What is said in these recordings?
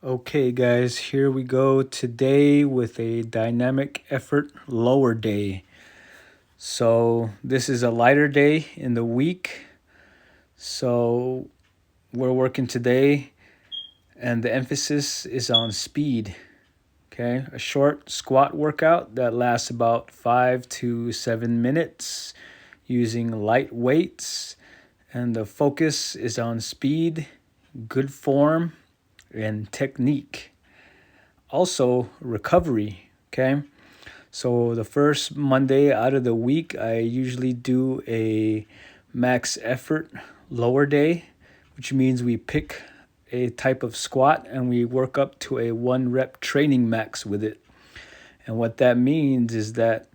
Okay, guys, here we go today with a dynamic effort lower day. So, this is a lighter day in the week. So, we're working today, and the emphasis is on speed. Okay, a short squat workout that lasts about 5 to 7 minutes using light weights, and the focus is on speed, good form, and technique. Also, recovery. Okay, so the first Monday out of the week, I usually do a max effort lower day, which means we pick a type of squat and we work up to a 1 rep training max with it. And what that means is that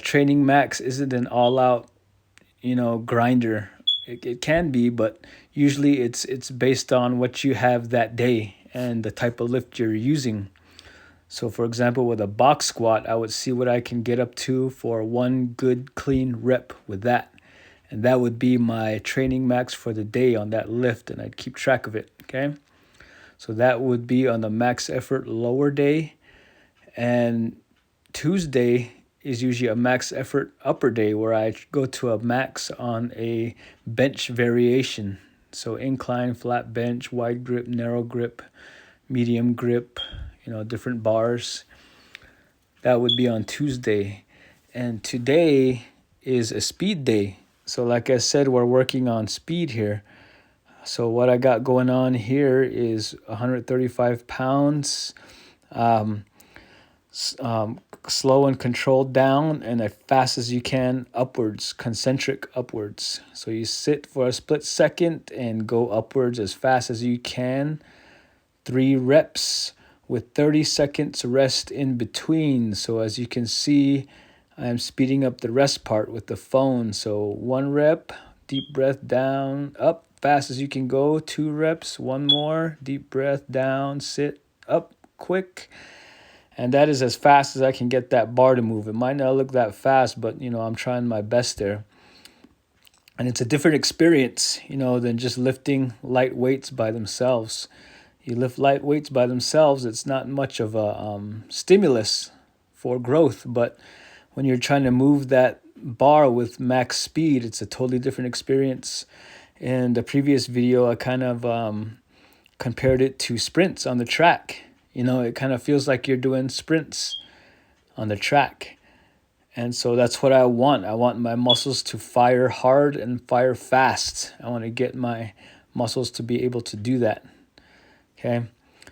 training max isn't an all out, grinder. It can be, but usually it's based on what you have that day and the type of lift you're using. So, for example, with a box squat, I would see what I can get up to for one good clean rep with that. And that would be my training max for the day on that lift, and I'd keep track of it. Okay. So, that would be on the max effort lower day. And Tuesday is usually a max effort upper day where I go to a max on a bench variation. So, incline, flat bench, wide grip, narrow grip, medium grip, different bars. That would be on Tuesday. And today is a speed day. So, like I said, we're working on speed here. So, what I got going on here is 135 pounds, um, slow and controlled down, and as fast as you can upwards, concentric upwards. So, you sit for a split second and go upwards as fast as you can. 3 reps with 30 seconds rest in between. So as you can see, I'm speeding up the rest part with the phone. So 1 rep, deep breath down, up, fast as you can go. 2 reps, one more, deep breath down, sit, up, quick. And that is as fast as I can get that bar to move. It might not look that fast, but I'm trying my best there. And it's a different experience, than just lifting light weights by themselves. You lift light weights by themselves, it's not much of a stimulus for growth. But when you're trying to move that bar with max speed, it's a totally different experience. In the previous video, I kind of compared it to sprints on the track. It kind of feels like you're doing sprints on the track. And so that's what I want. I want my muscles to fire hard and fire fast. I want to get my muscles to be able to do that. Okay.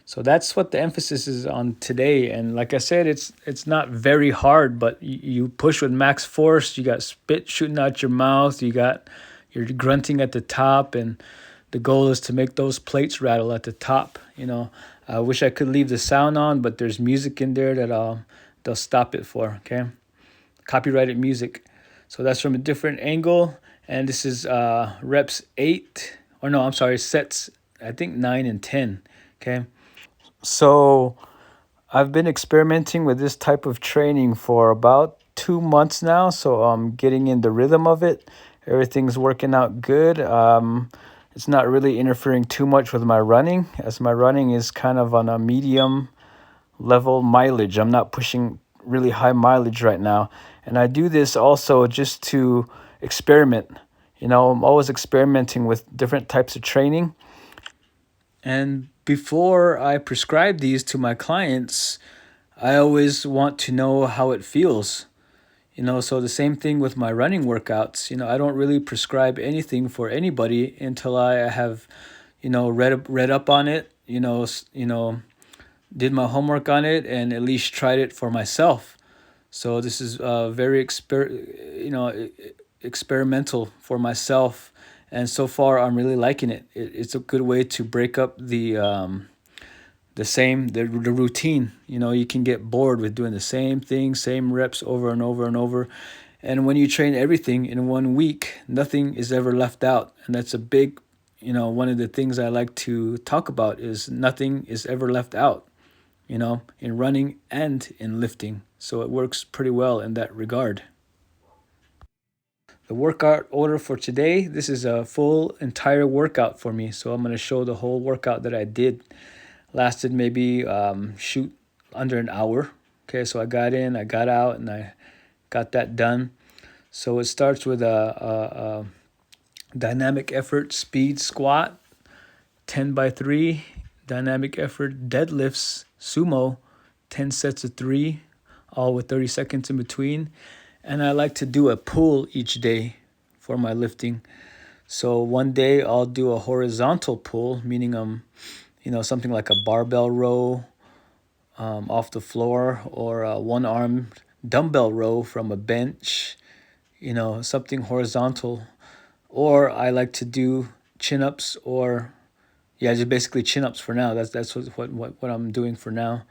So that's what the emphasis is on today. And like I said, it's not very hard, but you push with max force. You got spit shooting out your mouth. You're grunting at the top, and the goal is to make those plates rattle at the top. I wish I could leave the sound on, but there's music in there that they'll stop it for. Okay, copyrighted music. So that's from a different angle, and this is reps 8, or no, I'm sorry, sets. I think 9 and 10. Okay. So I've been experimenting with this type of training for about 2 months now. So I'm getting in the rhythm of it. Everything's working out good. It's not really interfering too much with my running, as my running is kind of on a medium level mileage. I'm not pushing really high mileage right now. And I do this also just to experiment. I'm always experimenting with different types of training. And before I prescribe these to my clients, I always want to know how it feels. So the same thing with my running workouts. I don't really prescribe anything for anybody until I have, read up on it, did my homework on it, and at least tried it for myself. So this is very experimental for myself, and so far I'm really liking it. It's a good way to break up the routine. You can get bored with doing the same thing, same reps over and over and over. And when you train everything in one week, nothing is ever left out. And that's a big, one of the things I like to talk about is nothing is ever left out, in running and in lifting. So it works pretty well in that regard. The workout order for today, this is a full entire workout for me. So I'm going to show the whole workout that I did. lasted maybe shoot under an hour. Okay, so I got in, I got out, and I got that done. So it starts with a dynamic effort speed squat, 10 by 3, dynamic effort deadlifts, sumo, 10 sets of 3, all with 30 seconds in between. And I like to do a pull each day for my lifting. So one day I'll do a horizontal pull, meaning something like a barbell row off the floor, or a one-armed dumbbell row from a bench, something horizontal. Or I like to do chin-ups, or just basically chin-ups for now. That's what I'm doing for now.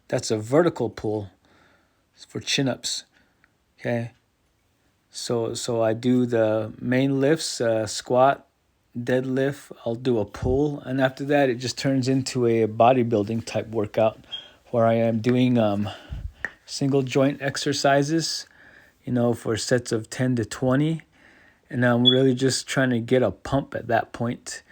That's a vertical pull for chin-ups. Okay. So I do the main lifts, squat, deadlift. I'll do a pull, and after that, it just turns into a bodybuilding type workout, where I am doing single joint exercises, for sets of 10 to 20, and I'm really just trying to get a pump at that point.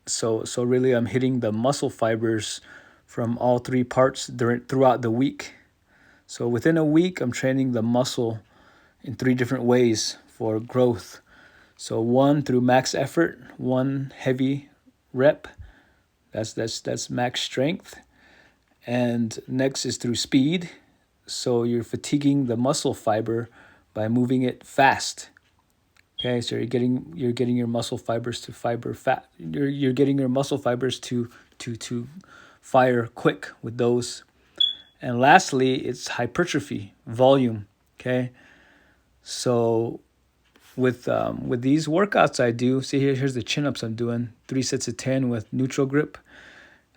So really, I'm hitting the muscle fibers from all three parts throughout the week. So within a week, I'm training the muscle in 3 different ways for growth. So 1 through max effort, 1 heavy rep. That's max strength. And next is through speed. So you're fatiguing the muscle fiber by moving it fast. Okay, so you're getting your muscle fibers to fiber fat. You're getting your muscle fibers to fire quick with those. And lastly, it's hypertrophy, volume. Okay, so with these workouts I do, see here's the chin-ups I'm doing, 3 sets of 10 with neutral grip.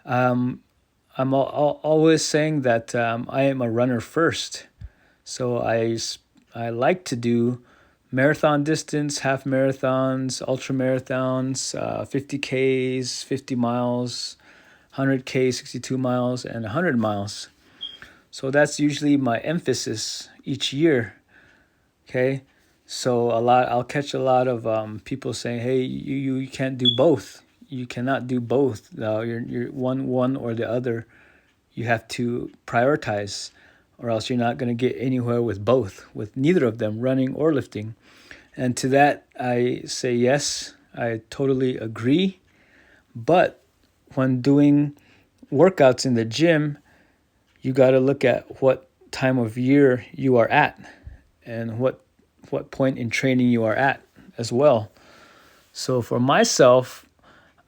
I'm always saying that I am a runner first, so I like to do marathon distance, half marathons, ultra marathons, 50Ks, 50 miles, 100K, 62 miles, and 100 miles. So that's usually my emphasis each year. Okay, so I'll catch a lot of people saying, "Hey, you can't do both. You cannot do both. You're one or the other. You have to prioritize, or else you're not going to get anywhere with both, with neither of them, running or lifting." And to that, I say yes, I totally agree. But when doing workouts in the gym, you got to look at what time of year you are at, and what point in training you are at as well. So for myself,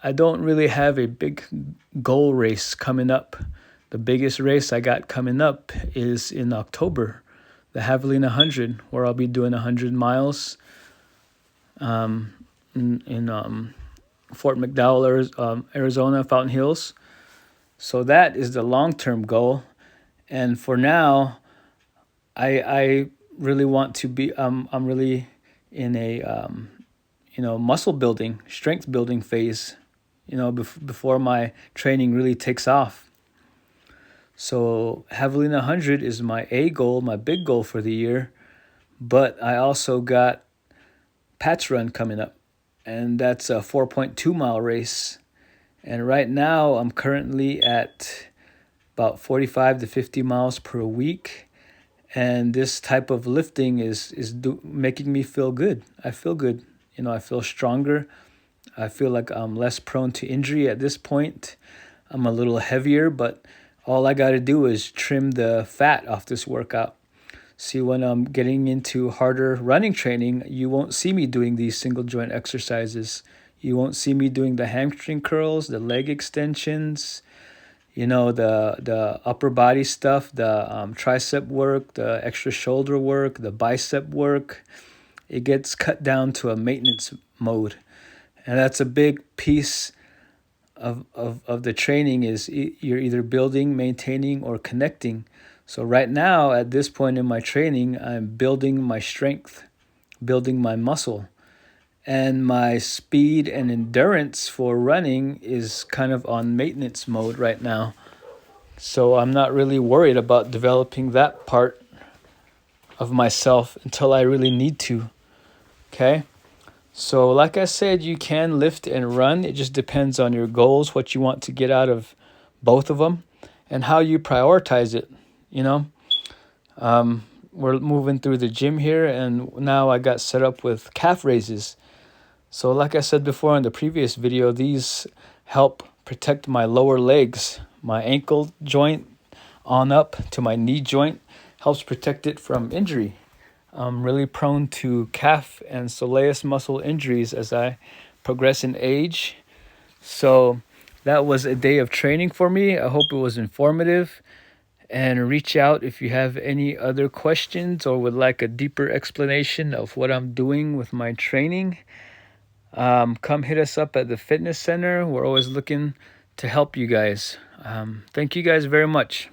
I don't really have a big goal race coming up. The biggest race I got coming up is in October, the Javelina 100, where I'll be doing 100 miles in Fort McDowell, Arizona, Fountain Hills. So that is the long-term goal. And for now, I really want to be, I'm really in a, muscle building, strength building phase, before my training really takes off. So Javelina 100 is my A goal, my big goal for the year. But I also got Pat's Run coming up, and that's a 4.2 mile race. And right now I'm currently at about 45 to 50 miles per week. And this type of lifting is making me feel good. I feel good. I feel stronger. I feel like I'm less prone to injury at this point. I'm a little heavier, but all I got to do is trim the fat off this workout. See, when I'm getting into harder running training, you won't see me doing these single joint exercises. You won't see me doing the hamstring curls, the leg extensions, the upper body stuff, the tricep work, the extra shoulder work, the bicep work. It gets cut down to a maintenance mode. And that's a big piece of the training, is you're either building, maintaining, or connecting. So right now, at this point in my training, I'm building my strength, building my muscle. And my speed and endurance for running is kind of on maintenance mode right now. So I'm not really worried about developing that part of myself until I really need to. Okay? So like I said, you can lift and run. It just depends on your goals, what you want to get out of both of them, and how you prioritize it. You know, we're moving through the gym here, and now I got set up with calf raises. So like I said before in the previous video, these help protect my lower legs, my ankle joint on up to my knee joint, helps protect it from injury. I'm really prone to calf and soleus muscle injuries as I progress in age. So that was a day of training for me. I hope it was informative. And reach out if you have any other questions or would like a deeper explanation of what I'm doing with my training. Come hit us up at the fitness center. We're always looking to help you guys. Thank you guys very much.